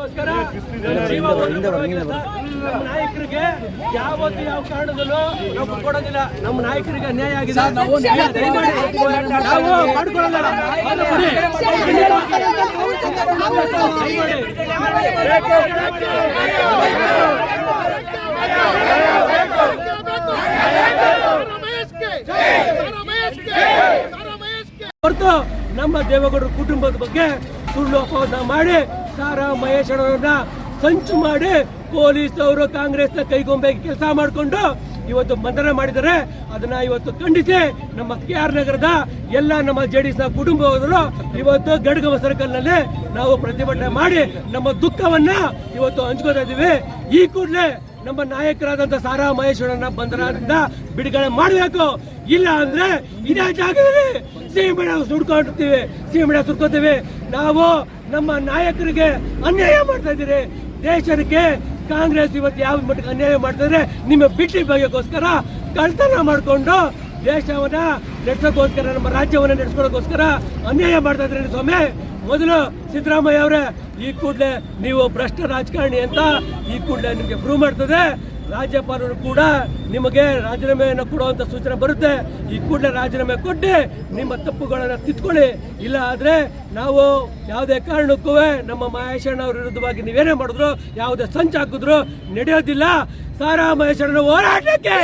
ನಮ್ಮ ನಾಯಕರಿಗೆ ಯಾವತ್ತು ಯಾವ ಕಾರಣದಲ್ಲೂ ನಾವು ಕೊಡೋದಿಲ್ಲ. ನಮ್ಮ ನಾಯಕರಿಗೆ ಅನ್ಯಾಯ ಆಗಿದೆ, ನಾವು ಮಾಡ್ಕೊಳ್ಳಲ್ಲ. ಹೊರತು ನಮ್ಮ ದೇವೇಗೌಡರ ಕುಟುಂಬದ ಬಗ್ಗೆ ಸುಳ್ಳು ಅಪವಾದ ಮಾಡಿ ಸಾರಾ ಮಹೇಶ್ ಅವರನ್ನ ಸಂಚು ಮಾಡಿ ಪೊಲೀಸ್ ಅವರು ಕಾಂಗ್ರೆಸ್ ನ ಕೈಗೊಂಬೆ ಕೆಲಸ ಮಾಡಿಕೊಂಡು ಇವತ್ತು ಬಂಧನ ಮಾಡಿದ್ದಾರೆ. ಅದನ್ನ ಇವತ್ತು ಖಂಡಿಸಿ ನಮ್ಮ KR ನಗರದ ಎಲ್ಲ ನಮ್ಮ JDS ನ ಕುಟುಂಬದವರು ಇವತ್ತು ಗಡ್ಗವ ಸರ್ಕಲ್ ನಲ್ಲಿ ನಾವು ಪ್ರತಿಭಟನೆ ಮಾಡಿ ನಮ್ಮ ದುಃಖವನ್ನ ಇವತ್ತು ಹಂಚ್ಕೋತಾ ಇದೀವಿ. ಈ ಕೂಡಲೇ ನಮ್ಮ ನಾಯಕರಾದಂತ ಸಾರಾ ಮಹೇಶ್ವರನ್ನ ಬಂಧನದಿಂದ ಬಿಡುಗಡೆ ಮಾಡಬೇಕು. ಇಲ್ಲ ಅಂದ್ರೆ ಇದೇ ಜಾಗದಲ್ಲಿ ಸಿಎಂ ಸುಡ್ಕೊತೀವಿ. ನಾವು ನಮ್ಮ ನಾಯಕರಿಗೆ ಅನ್ಯಾಯ ಮಾಡ್ತಾ ಇದ್ದೀರಿ. ದೇಶಕ್ಕೆ ಕಾಂಗ್ರೆಸ್ ಇವತ್ತು ಯಾವ ಮಟ್ಟಿಗೆ ಅನ್ಯಾಯ ಮಾಡ್ತಾ ಇದ್ರೆ ನಿಮ್ಮ ಬಿಟ್ಟಿ ಬಗೆಗೋಸ್ಕರ ಕಳ್ತನ ಮಾಡಿಕೊಂಡು ದೇಶವನ್ನ ನಡೆಸೋಕೋಸ್ಕರ ನಮ್ಮ ರಾಜ್ಯವನ್ನ ನಡೆಸ್ಕೊಳ್ಳೋಕೋಸ್ಕರ ಅನ್ಯಾಯ ಮಾಡ್ತಾ ಇದ್ರಿ ಸ್ವಾಮಿ. ಮೊದಲು ಸಿದ್ದರಾಮಯ್ಯ ಅವರೇ ಈ ಕೂಡಲೇ ನೀವು ಭ್ರಷ್ಟ ರಾಜಕಾರಣಿ ಅಂತ ಈ ಕೂಡಲೇ ನಿಮಗೆ ಪ್ರೂವ್ ಮಾಡ್ತದೆ. ರಾಜ್ಯಪಾಲರು ಕೂಡ ನಿಮಗೆ ರಾಜೀನಾಮೆಯನ್ನು ಕೊಡುವಂತ ಸೂಚನೆ ಬರುತ್ತೆ. ಈ ಕೂಡಲೇ ರಾಜೀನಾಮೆ ಕೊಟ್ಟು ನಿಮ್ಮ ತಪ್ಪುಗಳನ್ನು ತಿದ್ಕೊಳ್ಳಿ. ಇಲ್ಲ ಆದ್ರೆ ನಾವು ಯಾವುದೇ ಕಾರಣಕ್ಕೂ ನಮ್ಮ ಮಹೇಶಣ್ಣ ಅವ್ರ ವಿರುದ್ಧವಾಗಿ ನೀವೇನೇ ಮಾಡಿದ್ರು, ಯಾವುದೇ ಸಂಚು ಹಾಕಿದ್ರು ನಡೆಯೋದಿಲ್ಲ. ಸಾರಾ ಮಹೇಶಣ್ಣ ಹೋರಾಟಕ್ಕೆ